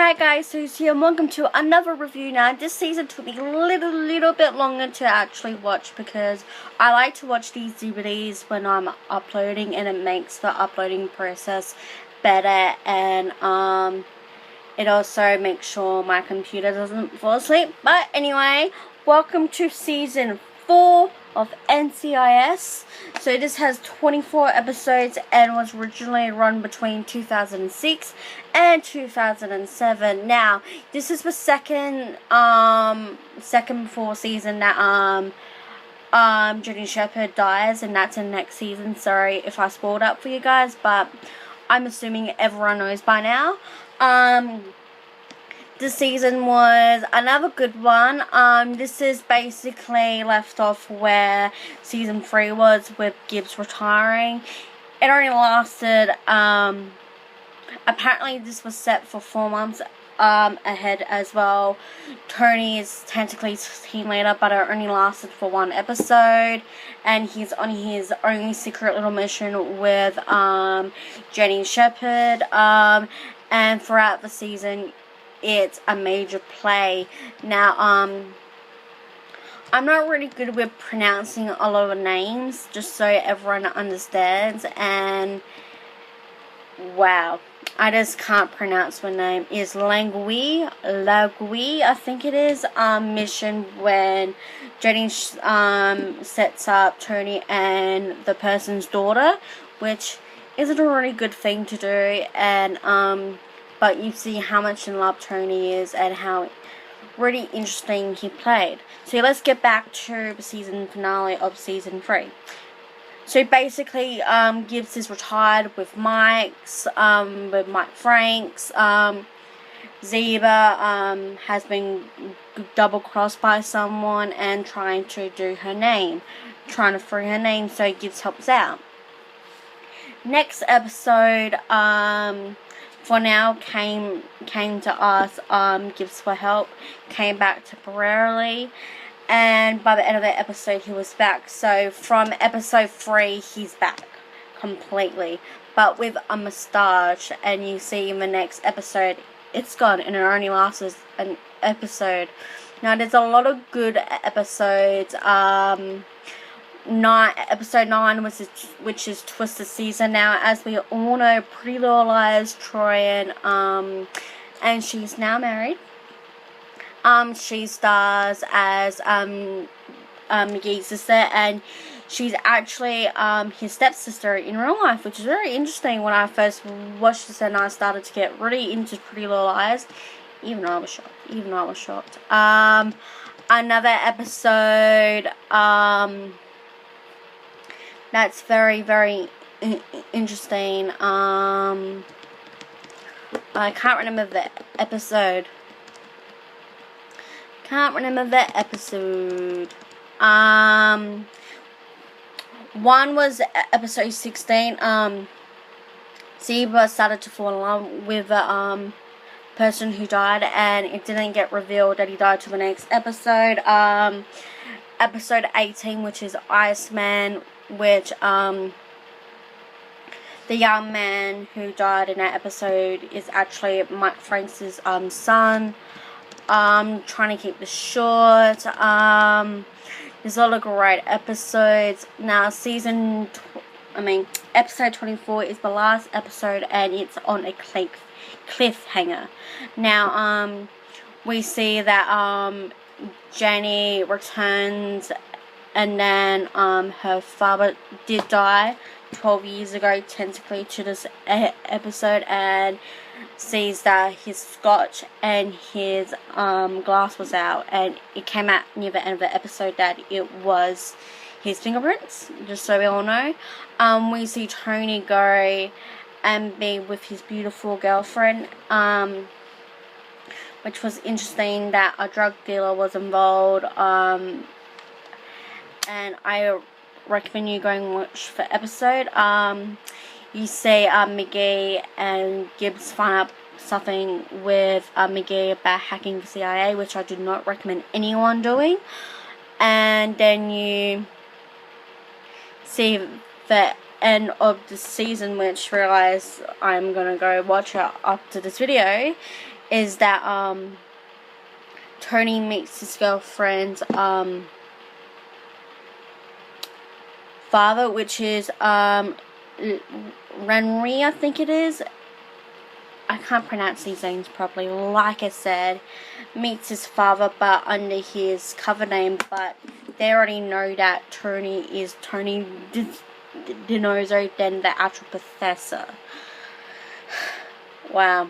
Hi guys, Suze here and welcome to another review. Now this season took me a little bit longer to actually watch because I like to watch these DVDs when I'm uploading, and it makes the uploading process better, and it also makes sure my computer doesn't fall asleep. But anyway, welcome to season 4 of NCIS. So this has 24 episodes and was originally run between 2006 and 2007. Now, this is the second full season that Jenny Shepherd dies, and that's in next season. Sorry if I spoiled up for you guys, but I'm assuming everyone knows by now. This season was another good one. This is basically left off where season 3 was, with Gibbs retiring. It only lasted, apparently this was set for 4 months ahead as well. Tony is technically team leader, but it only lasted for 1 episode, and he's on his own secret little mission with Jenny Shepherd, and throughout the season it's a major play. Now, I'm not really good with pronouncing a lot of names, just so everyone understands, and wow, I just can't pronounce my name. Is Lagui, I think it is, mission when Jenny sets up Tony and the person's daughter, which isn't a really good thing to do, and but you see how much in love Tony is and how really interesting he played. So let's get back to the season finale of season 3. So basically, Gibbs is retired with Mike Franks. Zeba has been double crossed by someone and trying to free her name, so Gibbs helps out. Next episode, for now, came to us, Gibbs for help, came back temporarily, and by the end of the episode he was back. So from episode 3 he's back completely, but with a moustache, and you see in the next episode it's gone, and it only lasts an episode. Now there's a lot of good episodes. Episode 9 which is Twisted Season. Now, as we all know, Pretty Little Liars, Troy, and she's now married. She stars as McGee's sister, and she's actually his stepsister in real life, which is very interesting. When I first watched this and I started to get really into Pretty Little Liars, even I was shocked. Another episode that's very interesting. I can't remember the episode. One was episode 16. Zeba started to fall in love with the person who died, and it didn't get revealed that he died till the next episode. Episode 18, which is Iceman, which the young man who died in that episode is actually Mike Franks' son. Trying to keep this short. There's a lot of great episodes. Now episode 24 is the last episode, and it's on a cliffhanger. Now we see that Jenny returns, and then her father did die 12 years ago technically to this episode, and sees that his scotch and his glass was out, and it came out near the end of the episode that it was his fingerprints, just so we all know. We see Tony go and be with his beautiful girlfriend, which was interesting that a drug dealer was involved, and I recommend you going and watch the episode. You see McGee and Gibbs find out something with McGee about hacking the CIA, which I do not recommend anyone doing. And then you see the end of the season, which realize I'm gonna go watch it after this video, is that Tony meets his girlfriend's father, which is Renry, I think it is. I can't pronounce these names properly. Like I said, meets his father, but under his cover name. But they already know that Tony is Tony DiNozzo than the actual professor. Wow,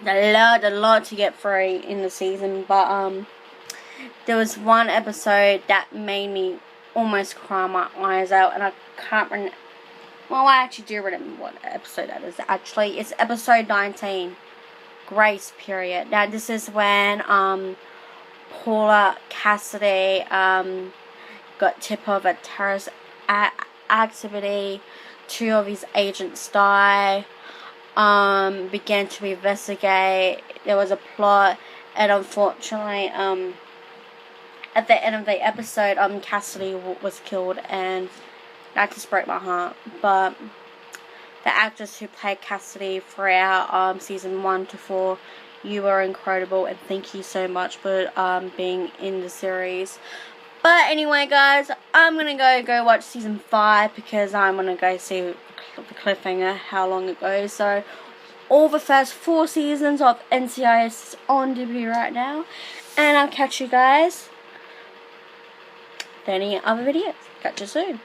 a lot to get through in the season. But there was one episode that made me almost cry my eyes out, and I can't remember. Well, I actually do remember what episode that is. Actually, it's episode 19, Grace Period. Now, this is when Paula Cassidy got tip of a terrorist activity. 2 of his agents die. Began to investigate. There was a plot, and unfortunately, at the end of the episode, Cassidy was killed, and that just broke my heart. But the actress who played Cassidy throughout season 1 to 4, you were incredible, and thank you so much for being in the series. But anyway, guys, I'm gonna go watch season 5 because I'm gonna go see the cliffhanger, how long it goes. So all the first 4 seasons of NCIS is on debut right now, and I'll catch you guys in any other videos. Catch you soon.